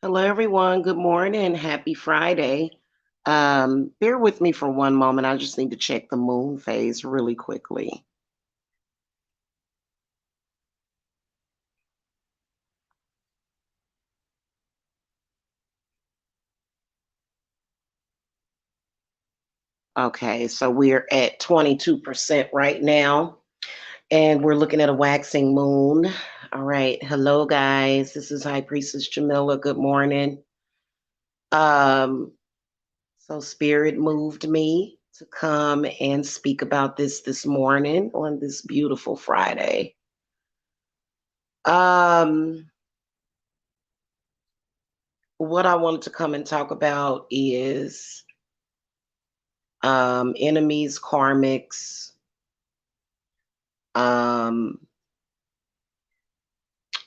Hello, everyone. Good morning. Happy Friday. Bear with me for one moment. I just need to check the moon phase really quickly. Okay, so we're at 22% right now, and we're looking at a waxing moon. All right. Hello, guys. This is High Priestess Jamila. Good morning. Um, so Spirit moved me to come and speak about this morning on this beautiful Friday. Um, what I wanted to come and talk about is enemies, karmics, um,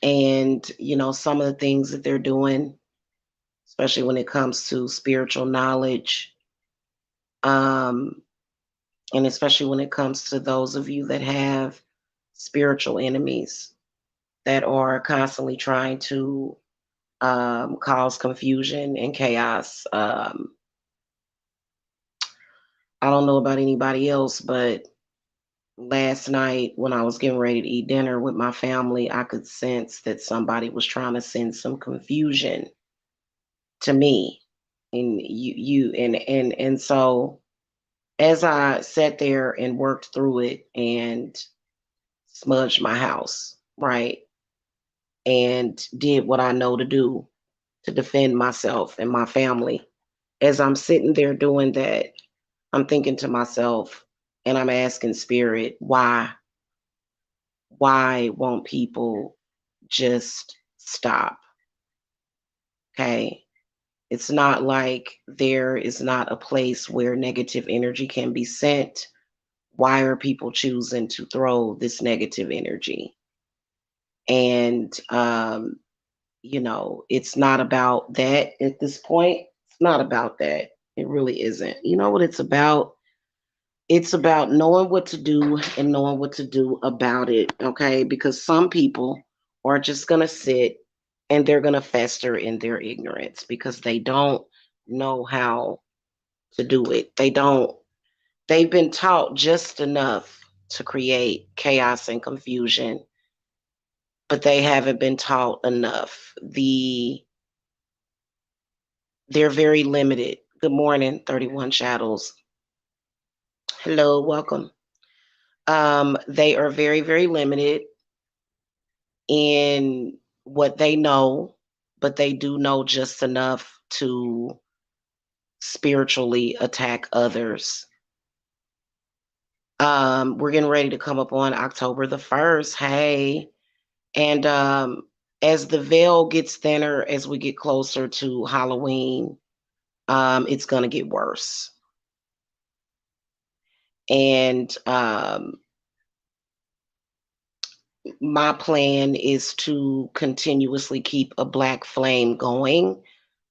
and some of the things that they're doing, especially when it comes to spiritual knowledge, um, and especially when it comes to those of you that have spiritual enemies that are constantly trying to cause confusion and chaos. I don't know about anybody else, but last night when I was getting ready to eat dinner with my family, I could sense that somebody was trying to send some confusion to me. And so as I sat there and worked through it and smudged my house, right, and did what I know to do to defend myself and my family, as I'm sitting there doing that, I'm thinking to myself and I'm asking spirit, why won't people just stop? Okay. It's not like there is not a place where negative energy can be sent. Why are people choosing to throw this negative energy? And, it's not about that at this point. It's not about that. It really isn't. You know what it's about? It's about knowing what to do and knowing what to do about it. Okay. Because some people are just going to sit and they're going to fester in their ignorance because they don't know how to do it. They've been taught just enough to create chaos and confusion, but they haven't been taught enough. They're very limited. Good morning, 31 Shadows. Hello, welcome. They are very, very limited in what they know, but they do know just enough to spiritually attack others. We're getting ready to come up on October the 1st. Hey. And as the veil gets thinner, as we get closer to Halloween, it's going to get worse. And my plan is to continuously keep a black flame going.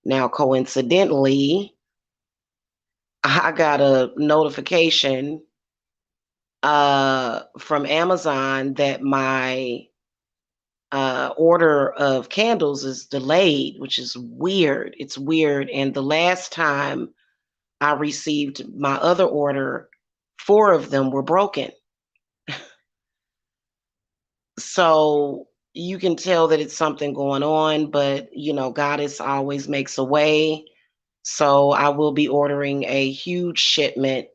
Now, coincidentally, I got a notification from Amazon that my order of candles is delayed, which is weird. It's weird. And the last time I received my other order, four of them were broken. So you can tell that it's something going on, but Goddess always makes a way. So I will be ordering a huge shipment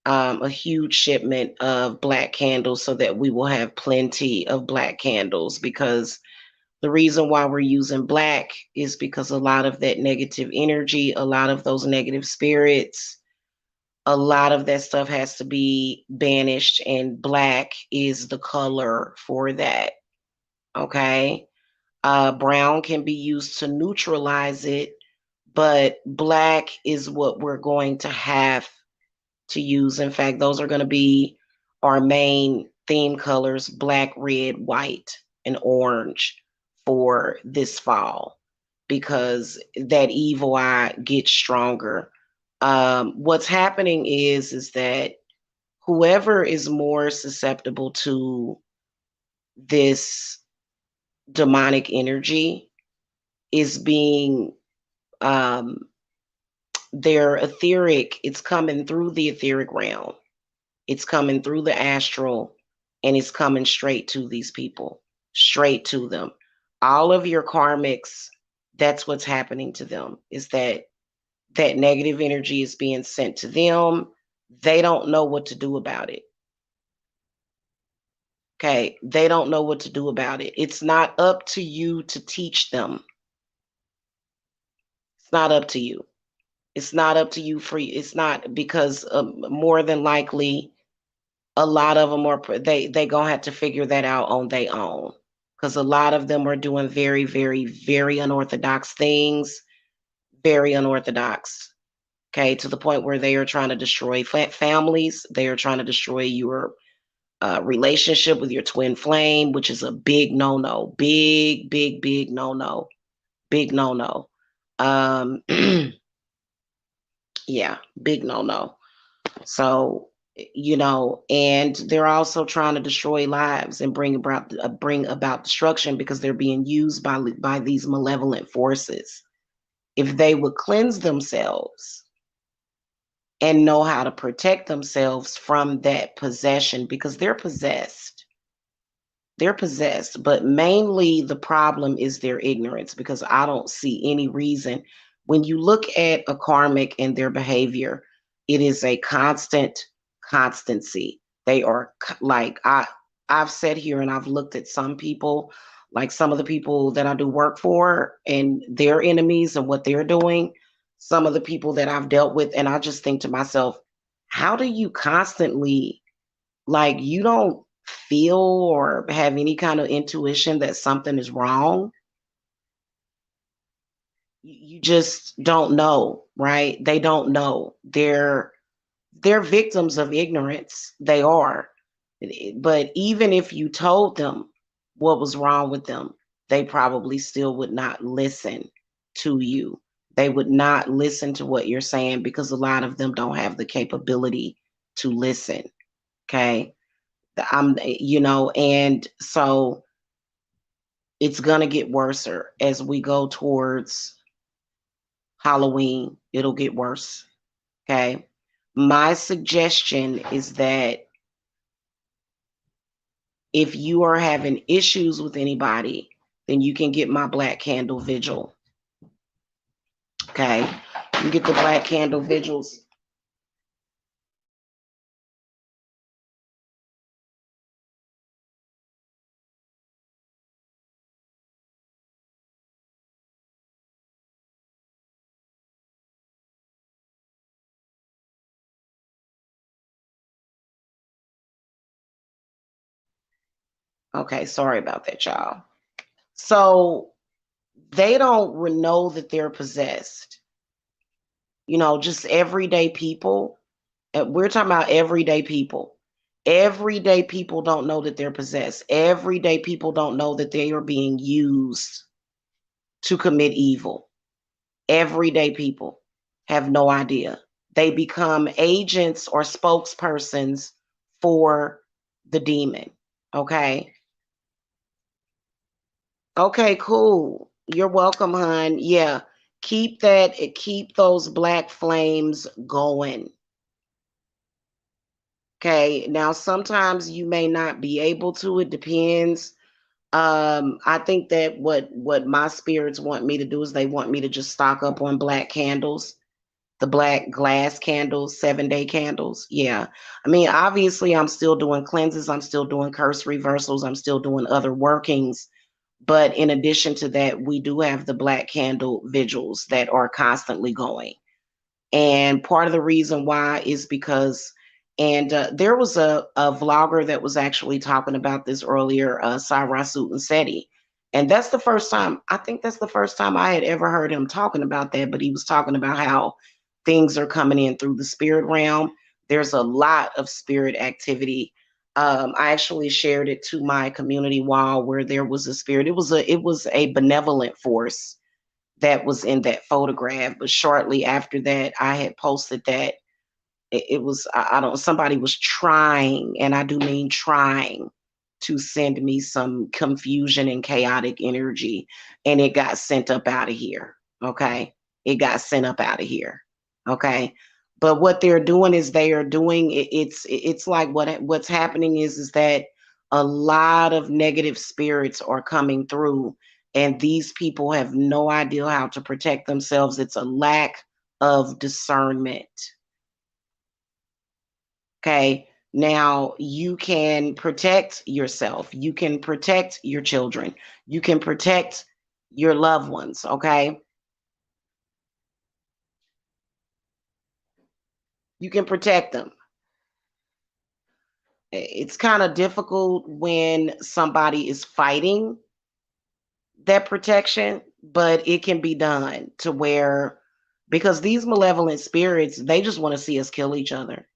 of black candles so that we will have plenty of black candles because the reason why we're using black is because a lot of that negative energy, a lot of those negative spirits, a lot of that stuff has to be banished, and black is the color for that. Okay. Brown can be used to neutralize it, but black is what we're going to have to use. In fact, those are going to be our main theme colors: black, red, white, and orange for this fall because that evil eye gets stronger. What's happening is that whoever is more susceptible to this demonic energy is being um their etheric, it's coming through the etheric realm. It's coming through the astral, and it's coming straight to these people, straight to them. All of your karmics, that's what's happening to them, is that negative energy is being sent to them. They don't know what to do about it. Okay. They don't know what to do about it. It's not up to you to teach them. It's not up to you. It's not up to you for it's not because more than likely a lot of them are they gonna have to figure that out on their own because a lot of them are doing very very very unorthodox things, very unorthodox. Okay, to the point where they are trying to destroy families. They are trying to destroy your relationship with your twin flame, which is a big no no, big big big no no, big no no. Um, yeah, big no no. So, and they're also trying to destroy lives and bring about destruction because they're being used by these malevolent forces. If they would cleanse themselves and know how to protect themselves from that possession, because they're possessed, but mainly the problem is their ignorance because I don't see any reason. When you look at a karmic and their behavior, it is a constancy. They are like I've sat here and I've looked at some people, like some of the people that I do work for and their enemies and what they're doing, some of the people that I've dealt with, and I just think to myself, how do you constantly, like, you don't feel or have any kind of intuition that something is wrong? You just don't know, right? They don't know. They're victims of ignorance. They are. But even if you told them what was wrong with them, they probably still would not listen to you. They would not listen to what you're saying because a lot of them don't have the capability to listen. Okay. And so it's going to get worse as we go towards Halloween. It'll get worse. Okay. My suggestion is that if you are having issues with anybody, then you can get my black candle vigil. Okay. You get the black candle vigils. Okay. Sorry about that, y'all. So they don't know that they're possessed. Just everyday people. And we're talking about everyday people. Everyday people don't know that they're possessed. Everyday people don't know that they are being used to commit evil. Everyday people have no idea. They become agents or spokespersons for the demon. Okay. Okay, cool. You're welcome, hon. Yeah. Keep those black flames going. Okay. Now, sometimes you may not be able to. It depends. I think that what my spirits want me to do is they want me to just stock up on black candles, the black glass candles, 7-day candles. Yeah. I mean, obviously, I'm still doing cleanses. I'm still doing curse reversals. I'm still doing other workings. But in addition to that, we do have the black candle vigils that are constantly going. And part of the reason why is because, and there was a vlogger that was actually talking about this earlier, Sarasut and Seti. And that's the first time, I think that's the first time I had ever heard him talking about that. But he was talking about how things are coming in through the spirit realm. There's a lot of spirit activity. I actually shared it to my community wall where there was a spirit. It was a benevolent force that was in that photograph. But shortly after that, I had posted that it was, I don't, somebody was trying, and I do mean trying to send me some confusion and chaotic energy, and it got sent up out of here. Okay. It got sent up out of here. Okay. But what they're doing is they are doing it's like what's happening is that a lot of negative spirits are coming through, and these people have no idea how to protect themselves. It's a lack of discernment. Okay. Now you can protect yourself. You can protect your children. You can protect your loved ones. Okay. You can protect them. It's kind of difficult when somebody is fighting that protection, but it can be done to where, because these malevolent spirits, they just want to see us kill each other.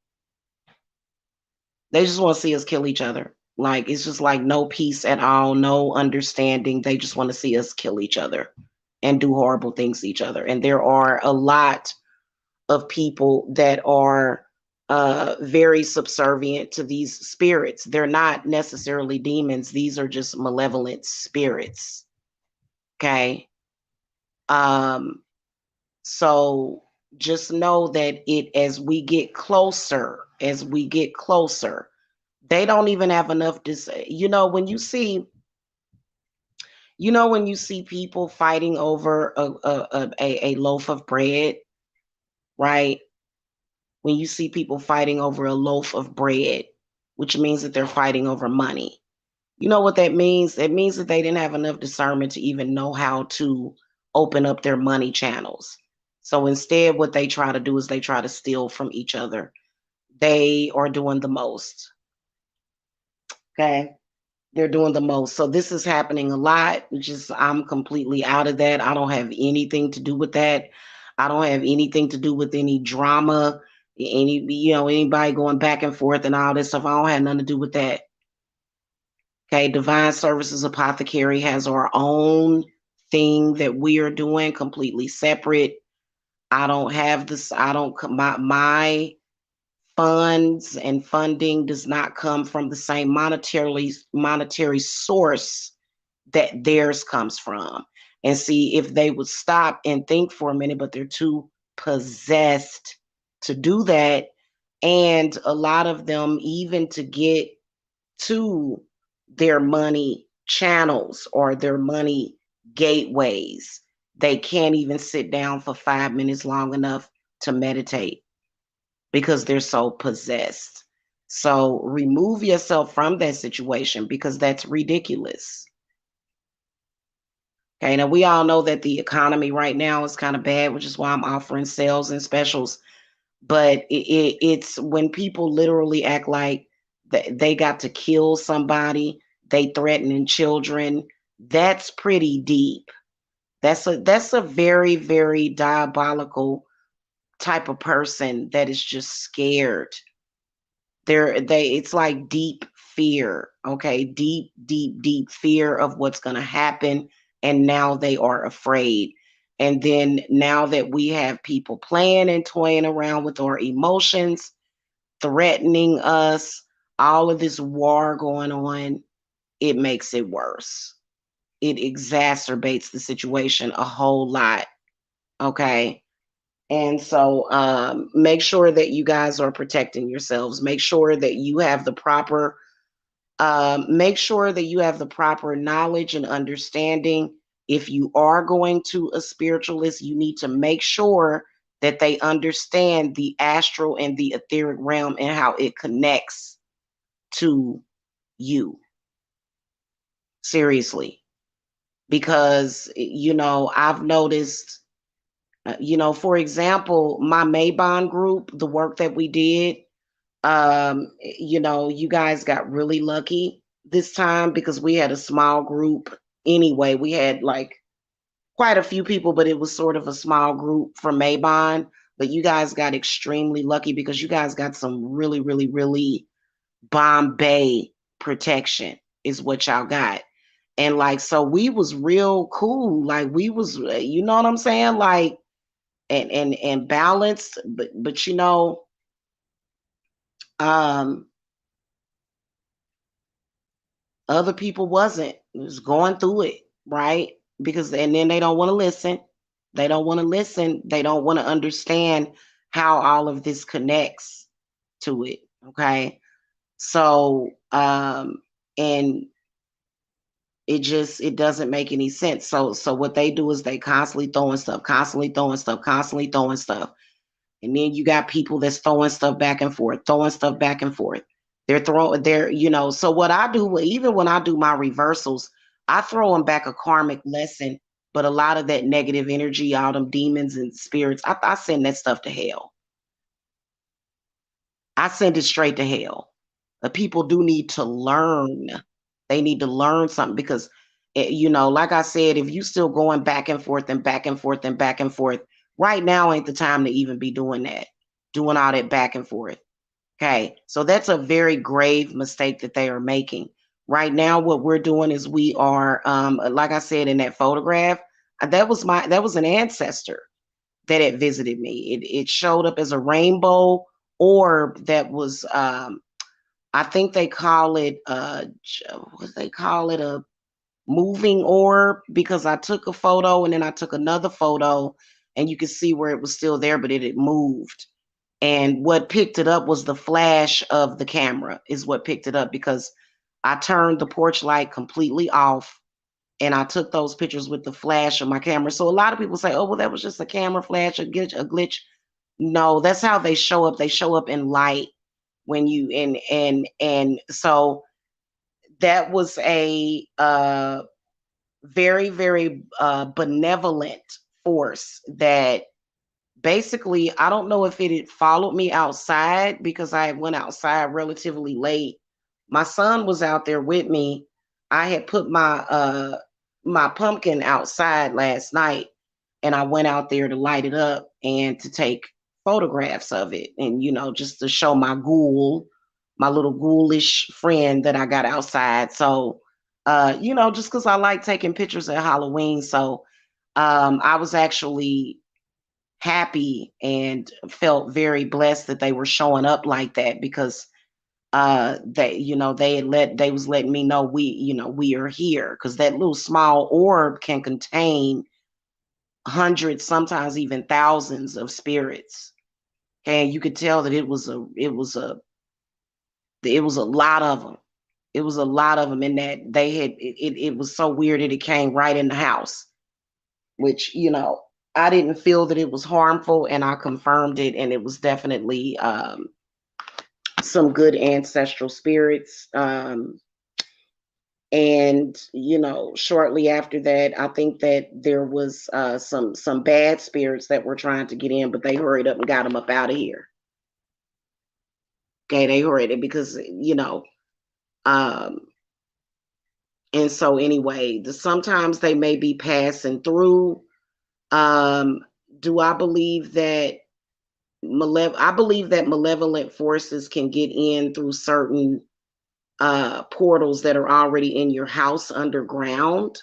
They just want to see us kill each other. Like it's just like no peace at all, no understanding. They just want to see us kill each other and do horrible things to each other. And there are a lot of people that are very subservient to these spirits. They're not necessarily demons. These are just malevolent spirits. Okay. Um, so just know that as we get closer, they don't even have enough to say. When you see people fighting over a loaf of bread, right? When you see people fighting over a loaf of bread, which means that they're fighting over money. You know what that means? It means that they didn't have enough discernment to even know how to open up their money channels. So instead, what they try to do is they try to steal from each other. They are doing the most. Okay. They're doing the most. So this is happening a lot. Just I'm completely out of that. I don't have anything to do with that. I don't have anything to do with any drama, anybody going back and forth and all this stuff. I don't have nothing to do with that. Okay, Divine Services Apothecary has our own thing that we are doing completely separate. I don't have this, I don't my funds and funding does not come from the same monetary source that theirs comes from. And see if they would stop and think for a minute, but they're too possessed to do that. And a lot of them, even to get to their money channels or their money gateways, they can't even sit down for 5 minutes long enough to meditate because they're so possessed. So remove yourself from that situation because that's ridiculous. Okay, now we all know that the economy right now is kind of bad, which is why I'm offering sales and specials. But it's when people literally act like they got to kill somebody, they threatening children. That's pretty deep. That's a very, very diabolical type of person that is just scared. It's like deep fear, okay? Deep, deep, deep fear of what's going to happen, and now they are afraid. And then now that we have people playing and toying around with our emotions, threatening us, all of this war going on, it makes it worse. It exacerbates the situation a whole lot, okay? And so make sure that you guys are protecting yourselves. Make sure that you have the proper knowledge and understanding. If you are going to a spiritualist, you need to make sure that they understand the astral and the etheric realm and how it connects to you. Seriously. Because, I've noticed, for example, my Maybon group, the work that we did, you guys got really lucky this time because we had a small group anyway. We had like quite a few people, but it was sort of a small group from Maybon. But you guys got extremely lucky because you guys got some really, really, really Bombay protection is what y'all got. And like, so we was real cool. Like we was, you know what I'm saying? Like, and balanced, but um, Other people wasn't. It was going through it, right? Because and then they don't want to listen. They don't want to listen. They don't want to understand how all of this connects to it. Okay. So and it doesn't make any sense. So what they do is they constantly throwing stuff, constantly throwing stuff, constantly throwing stuff. And then you got people that's throwing stuff back and forth, throwing stuff back and forth. They're so what I do, even when I do my reversals, I throw them back a karmic lesson, but a lot of that negative energy, all them demons and spirits, I send that stuff to hell. I send it straight to hell. The people do need to learn. They need to learn something because, like I said, if you still going back and forth and back and forth and back and forth, right now ain't the time to even be doing that, doing all that back and forth. Okay, so that's a very grave mistake that they are making. Right now, what we're doing is we are, like I said in that photograph, that was an ancestor that had visited me. It showed up as a rainbow orb that was I think they call it what they call it, a moving orb, because I took a photo and then I took another photo and you could see where it was still there, but it had moved. And what picked it up was the flash of the camera is what picked it up, because I turned the porch light completely off and I took those pictures with the flash of my camera. So a lot of people say, "Oh, well, that was just a camera flash, a glitch, a glitch." No, that's how they show up. They show up in light when you and so that was a very very benevolent force that basically, I don't know if it had followed me outside because I went outside relatively late. My son was out there with me. I had put my pumpkin outside last night and I went out there to light it up and to take photographs of it and just to show my little ghoulish friend that I got outside. So just because I like taking pictures at Halloween. So I was actually happy and felt very blessed that they were showing up like that, because they was letting me know we are here, because that little small orb can contain hundreds, sometimes even thousands of spirits. And you could tell that it was a lot of them. It was a lot of them in that they had it was so weird that it came right in the house, which I didn't feel that it was harmful, and I confirmed it, and it was definitely some good ancestral spirits. And shortly after that, I think that there was some bad spirits that were trying to get in, but they hurried up and got them up out of here. Okay, they hurried it because um, and so anyway, sometimes they may be passing through. Um, do I believe that I believe that malevolent forces can get in through certain portals that are already in your house underground,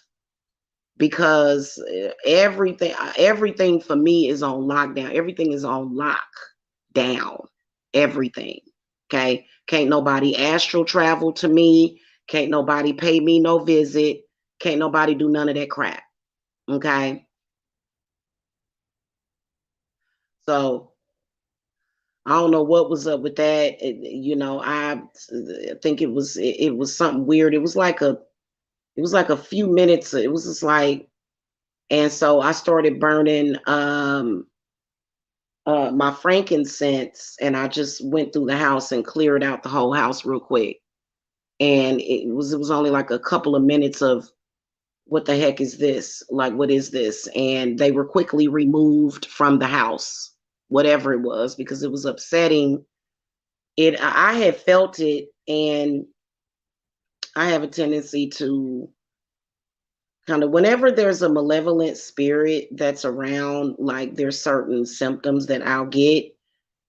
because everything for me is on lockdown. Everything is on lock down. Everything. Okay. Can't nobody astral travel to me. Can't nobody pay me no visit. Can't nobody do none of that crap. Okay. So I don't know what was up with that. I think it was something weird. It was like a few minutes. It was just like, and so I started burning my frankincense, and I just went through the house and cleared out the whole house real quick. And it was only like a couple of minutes of, what the heck is this? Like, what is this? And they were quickly removed from the house, whatever it was, because it was upsetting. I had felt it, and I have a tendency to kind of, whenever there's a malevolent spirit that's around, like there's certain symptoms that I'll get,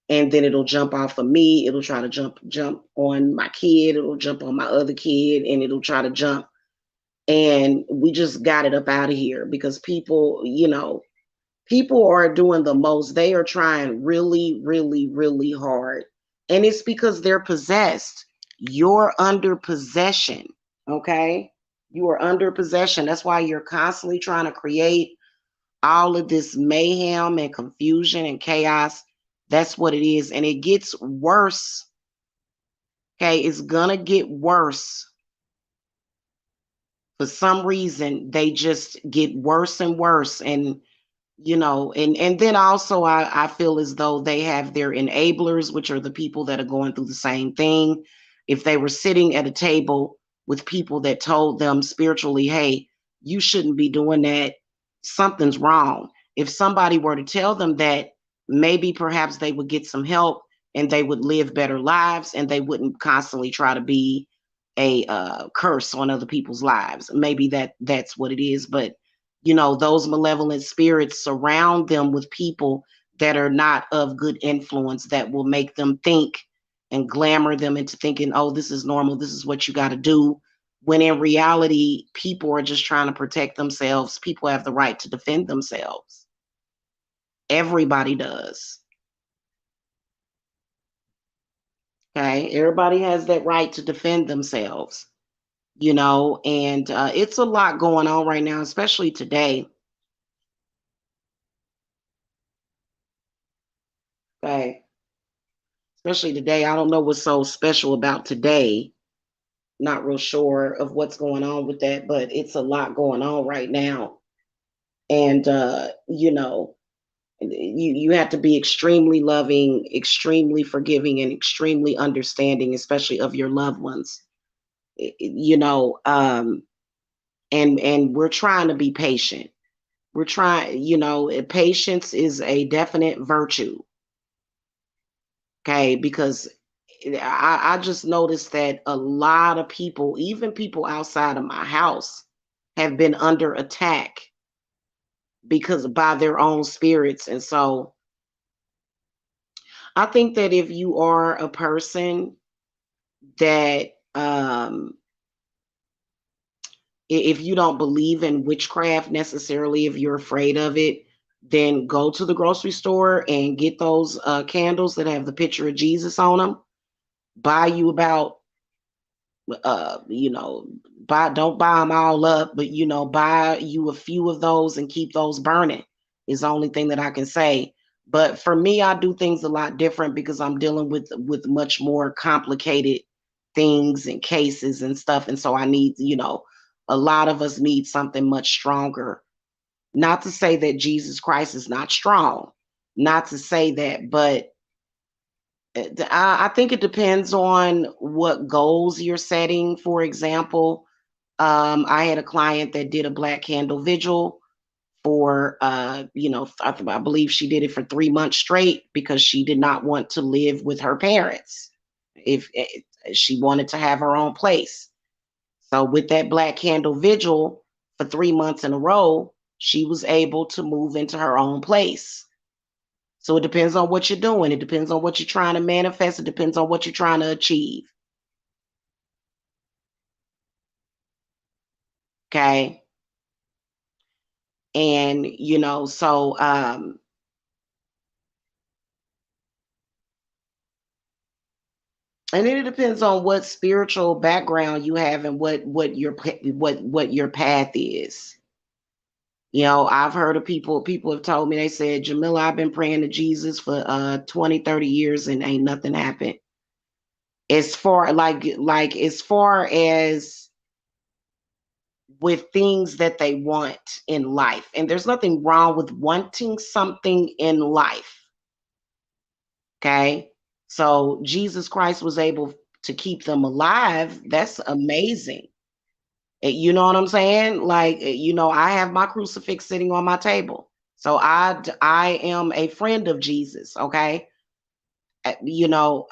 and then it'll jump off of me. It'll try to jump on my kid. It'll jump on my other kid, and it'll try to jump. And we just got it up out of here, because people are doing the most. They are trying really, really, really hard. And it's because they're possessed. You're under possession. Okay. You are under possession. That's why you're constantly trying to create all of this mayhem and confusion and chaos. That's what it is. And it gets worse. Okay. It's going to get worse. For some reason, they just get worse and worse. And then also I feel as though they have their enablers, which are the people that are going through the same thing. If they were sitting at a table with people that told them spiritually, hey, you shouldn't be doing that, something's wrong. If somebody were to tell them that, maybe perhaps they would get some help and they would live better lives and they wouldn't constantly try to be a curse on other people's lives. Maybe that's what it is. But those malevolent spirits surround them with people that are not of good influence, that will make them think and glamour them into thinking, oh, this is normal, this is what you got to do, when in reality people are just trying to protect themselves. People have the right to defend themselves. Everybody does. Okay, everybody has that right to defend themselves. And it's a lot going on right now, especially today. Okay, especially today. I don't know what's so special about today. Not real sure of what's going on with that, but it's a lot going on right now. And you have to be extremely loving, extremely forgiving, and extremely understanding, especially of your loved ones. And we're trying to be patient. We're trying, patience is a definite virtue. Okay, because I just noticed that a lot of people, even people outside of my house, have been under attack because by their own spirits. And so I think that if you are a person that if you don't believe in witchcraft necessarily, if you're afraid of it, then go to the grocery store and get those candles that have the picture of Jesus on them. Buy you about you know, don't buy them all up, but buy you a few of those and keep those burning is the only thing that I can say. But for me, I do things a lot different because I'm dealing with much more complicated things and cases and stuff. And so I need, a lot of us need something much stronger. Not to say that Jesus Christ is not strong, not to say that, but I think it depends on what goals you're setting. For example, I had a client that did a black candle vigil for, I believe she did it for 3 months straight because she did not want to live with her parents. If she wanted to have her own place. So with that black candle vigil for 3 months in a row, she was able to move into her own place. So it depends on what you're doing. It depends on what you're trying to manifest. It depends on what you're trying to achieve. Okay. And, and then it depends on what spiritual background you have and what your path is. I've heard of people have told me, they said, Jamila, I've been praying to Jesus for 20, 30 years and ain't nothing happened. As far as far as with things that they want in life. And there's nothing wrong with wanting something in life. Okay. So Jesus Christ was able to keep them alive. That's amazing. You know what I'm saying? Like, I have my crucifix sitting on my table. So I am a friend of Jesus. Okay.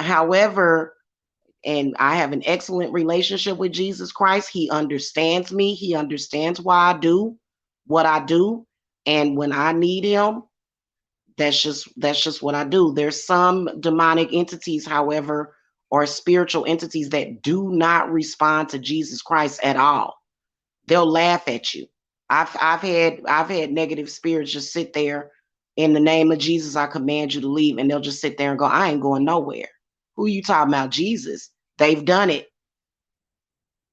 However, and I have an excellent relationship with Jesus Christ. He understands me. He understands why I do what I do. And when I need him, that's just what I do. There's some demonic entities, however, or spiritual entities that do not respond to Jesus Christ at all. They'll laugh at you. I've had negative spirits just sit there, in the name of Jesus, I command you to leave, and they'll just sit there and go, I ain't going nowhere. Who you talking about? Jesus. They've done it.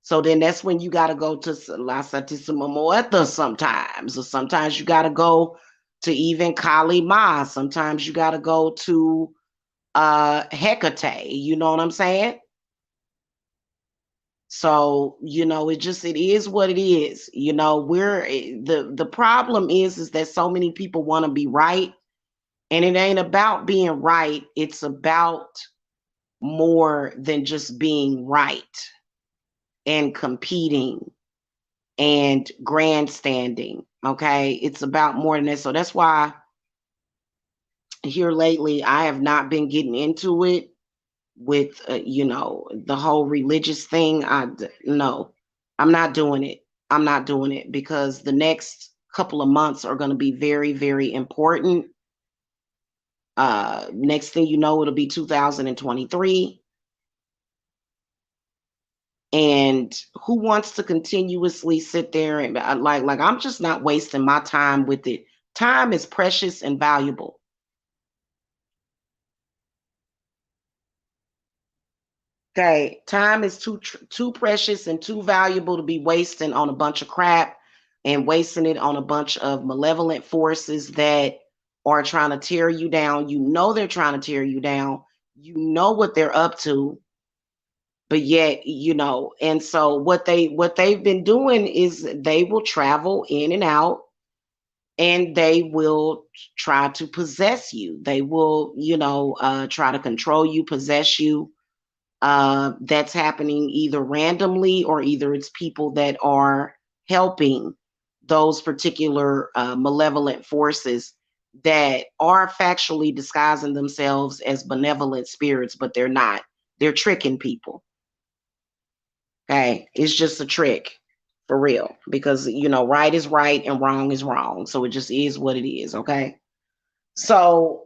So then that's when you got to go to La Santísima Muerta sometimes, or sometimes you got to go to even Kali Ma. Sometimes you got to go to Hecate. You know what I'm saying? So, it is what it is. We're the problem is that so many people want to be right, and it ain't about being right. It's about more than just being right and competing and grandstanding. Okay. It's about more than that. So that's why here lately, I have not been getting into it with, the whole religious thing. No, I'm not doing it. I'm not doing it because the next couple of months are going to be very, very important. Next thing you know, it'll be 2023. And who wants to continuously sit there and like I'm just not wasting my time with it. Time is precious and valuable. Okay, time is too precious and too valuable to be wasting on a bunch of crap and wasting it on a bunch of malevolent forces that are trying to tear you down. You know they're trying to tear you down. You know what they're up to, but yet, and so what they've been doing is they will travel in and out, and they will try to possess you. They will, try to control you, possess you. That's happening either randomly, or either it's people that are helping those particular malevolent forces that are factually disguising themselves as benevolent spirits, but they're not. They're tricking people. Okay, it's just a trick, for real, because right is right and wrong is wrong. So it just is what it is. Okay. So,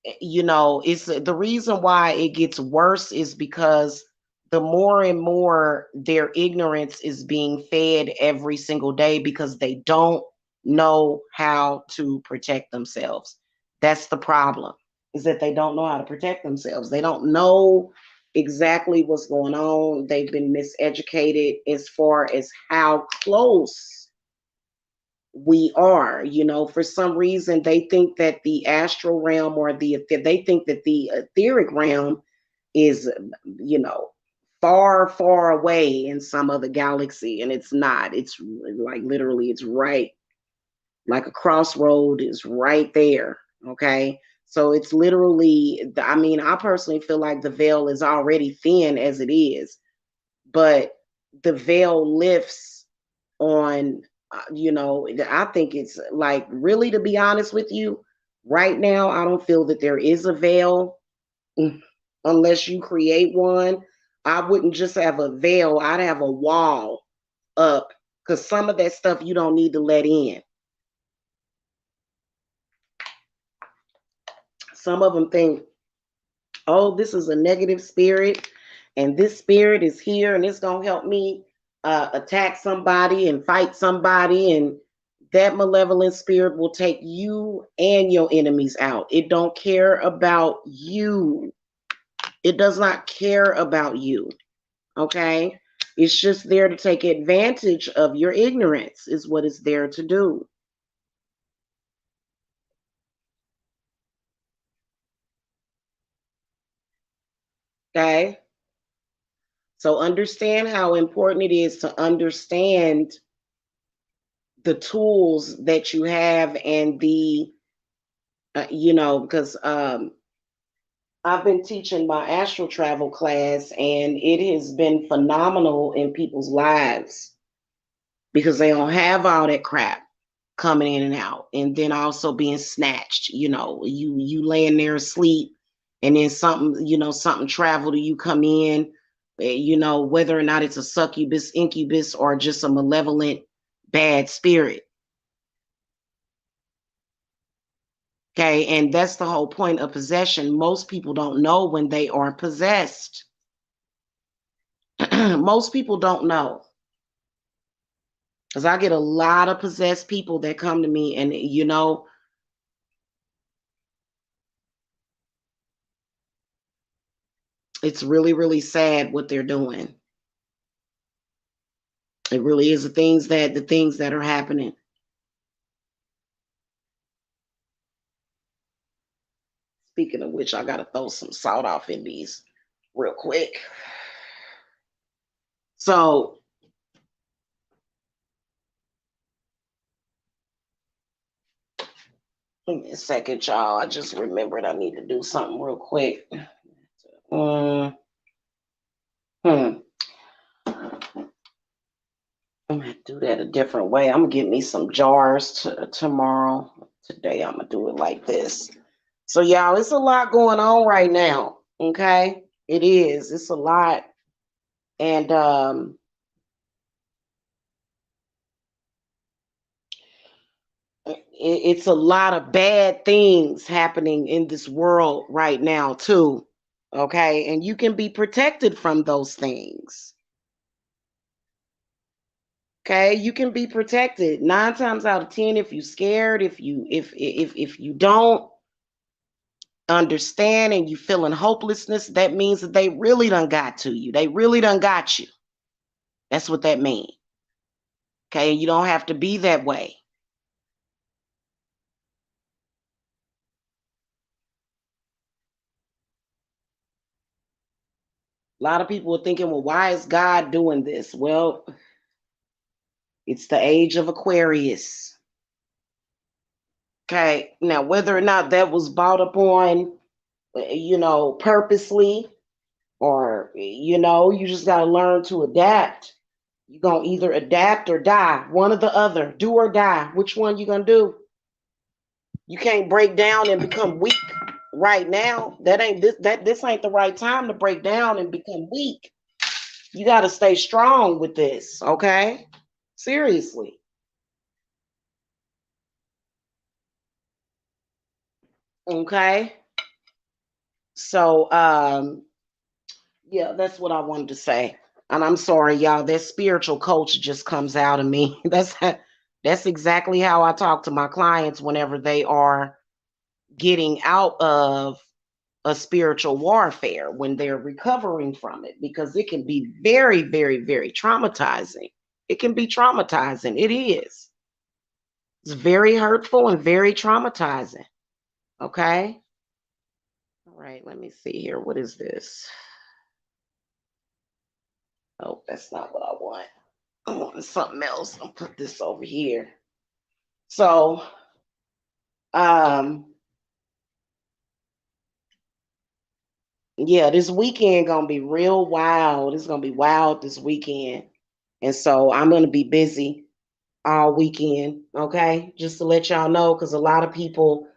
it's the reason why it gets worse is because the more and more their ignorance is being fed every single day because they don't know how to protect themselves. That's the problem, is that they don't know how to protect themselves. They don't know exactly what's going on. They've been miseducated as far as how close we are. For some reason they think that the astral realm, or they think that the etheric realm is, far far away in some other galaxy, and it's not. It's like literally it's right, like a crossroad is right there. Okay, so it's literally, I mean, I personally feel like the veil is already thin as it is, but the veil lifts on, I think it's like, really, to be honest with you, right now I don't feel that there is a veil, unless you create one. I wouldn't just have a veil, I'd have a wall up, because some of that stuff you don't need to let in. Some of them think, oh, this is a negative spirit, and this spirit is here, and it's going to help me attack somebody and fight somebody, and that malevolent spirit will take you and your enemies out. It don't care about you. It does not care about you. Okay? It's just there to take advantage of your ignorance, is what it's there to do. Okay? So understand how important it is to understand the tools that you have, and because I've been teaching my astral travel class, and it has been phenomenal in people's lives because they don't have all that crap coming in and out, and then also being snatched. You laying there asleep, and then something travel to you, come in. Whether or not it's a succubus, incubus, or just a malevolent bad spirit. Okay, and that's the whole point of possession. Most people don't know when they are possessed. Most people don't know, because I get a lot of possessed people that come to me, and it's really, really sad what they're doing. It really is the things that are happening. Speaking of which, I gotta throw some salt off in these real quick. So give me a second, y'all. I just remembered I need to do something real quick. Um, hmm. I'm gonna do that a different way. I'm gonna get me some jars tomorrow. Today I'm gonna do it like this. So y'all, it's a lot going on right now. Okay, it is. It's a lot, and it's a lot of bad things happening in this world right now too. Okay, and you can be protected from those things. Okay, you can be protected 9 times out of 10. If you scared, if you don't understand and you feeling hopelessness, that means that they really done got to you. They really done got you. That's what that means. Okay, and you don't have to be that way. A lot of people are thinking, well, why is God doing this? Well, it's the age of Aquarius. Okay, now whether or not that was brought upon, purposely, or you just got to learn to adapt. You're going to either adapt or die, one or the other, do or die. Which one you going to do? You can't break down and become weak right now. This ain't the right time to break down and become weak. You got to stay strong with this, okay? Seriously. Okay? So yeah, that's what I wanted to say. And I'm sorry, y'all. That spiritual coach just comes out of me. That's exactly how I talk to my clients whenever they are getting out of a spiritual warfare, when they're recovering from it, because it can be very, very, very traumatizing. It can be traumatizing. It is. It's very hurtful and very traumatizing. Okay. All right. Let me see here. What is this? Oh, that's not what I want. I want something else. I'll put this over here. So, um, yeah, this weekend gonna be real wild. It's gonna be wild this weekend, and so I'm gonna be busy all weekend. Okay, just to let y'all know, because a lot of people,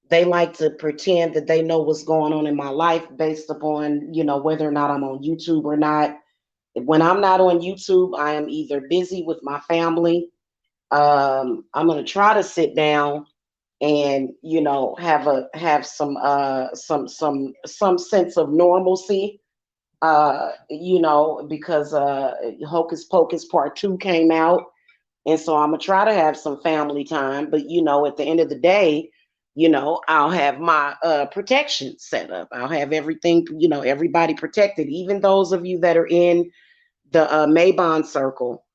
they like to pretend that they know what's going on in my life based upon whether or not I'm on YouTube or not. When I'm not on YouTube, I am either busy with my family. I'm gonna try to sit down and have some sense of normalcy, because Hocus Pocus Part 2 came out, and so I'm gonna try to have some family time. But at the end of the day, I'll have my protection set up. I'll have everything, everybody protected, even those of you that are in the Maybon circle.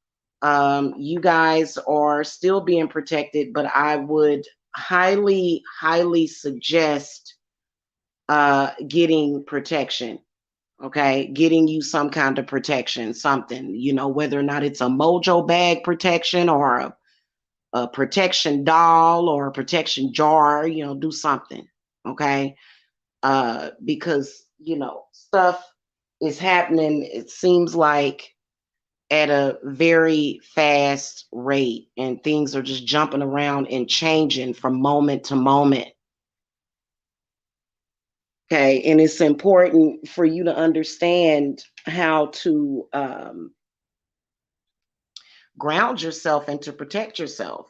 You guys are still being protected, but I would highly, highly suggest getting protection. Okay, getting you some kind of protection, something, whether or not it's a mojo bag protection, or a protection doll, or a protection jar, do something. Okay, because stuff is happening, it seems like, at a very fast rate, and things are just jumping around and changing from moment to moment. Okay, and it's important for you to understand how to ground yourself and to protect yourself.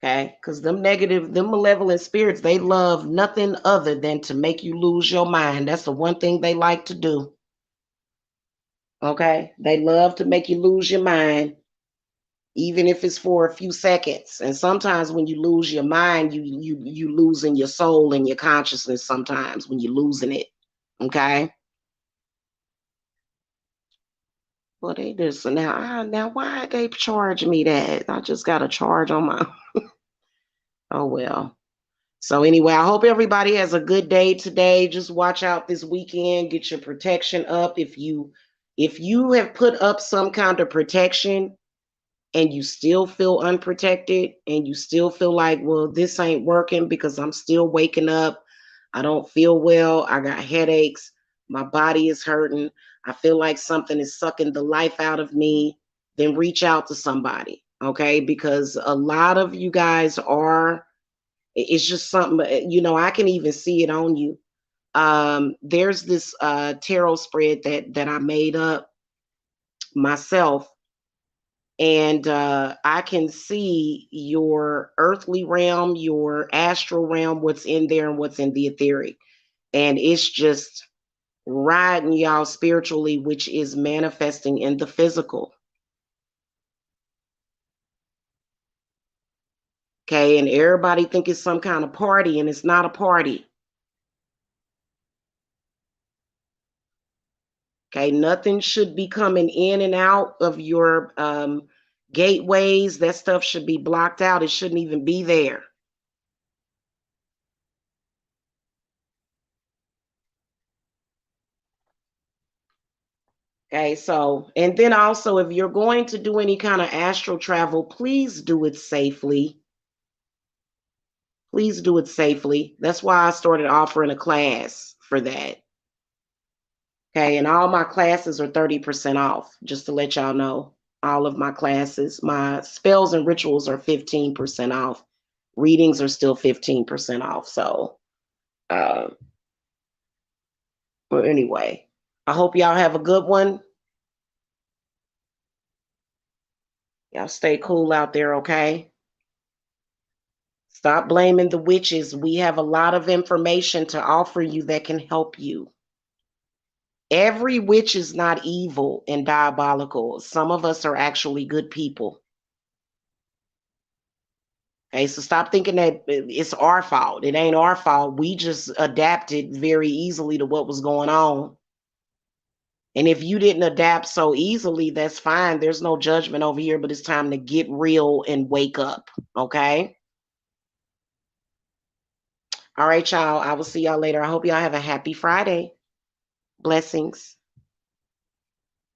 Okay, because them malevolent spirits, they love nothing other than to make you lose your mind. That's the one thing they like to do. Okay, they love to make you lose your mind, even if it's for a few seconds. And sometimes when you lose your mind, you losing your soul and your consciousness. Sometimes when you're losing it. Okay. Well, they just now why they charge me that? I just got a charge on my. Oh well. So anyway, I hope everybody has a good day today. Just watch out this weekend. Get your protection up. If you have put up some kind of protection and you still feel unprotected and you still feel like, well, this ain't working because I'm still waking up. I don't feel well. I got headaches. My body is hurting. I feel like something is sucking the life out of me. Then reach out to somebody. Okay. Because a lot of you guys it's just something, I can even see it on you. There's this tarot spread that I made up myself, and I can see your earthly realm, your astral realm, what's in there and what's in the etheric. And it's just riding y'all spiritually, which is manifesting in the physical. Okay, and everybody think it's some kind of party, and it's not a party. Okay, nothing should be coming in and out of your gateways. That stuff should be blocked out. It shouldn't even be there. Okay, so, and then also, if you're going to do any kind of astral travel, please do it safely. Please do it safely. That's why I started offering a class for that. Okay, and all my classes are 30% off, just to let y'all know. All of my classes, my spells and rituals are 15% off. Readings are still 15% off. So, uh, well, anyway, I hope y'all have a good one. Y'all stay cool out there, okay? Stop blaming the witches. We have a lot of information to offer you that can help you. Every witch is not evil and diabolical. Some of us are actually good people. Okay, so stop thinking that it's our fault. It ain't our fault. We just adapted very easily to what was going on. And if you didn't adapt so easily, that's fine. There's no judgment over here, but it's time to get real and wake up. Okay? All right, y'all. I will see y'all later. I hope y'all have a happy Friday. Blessings.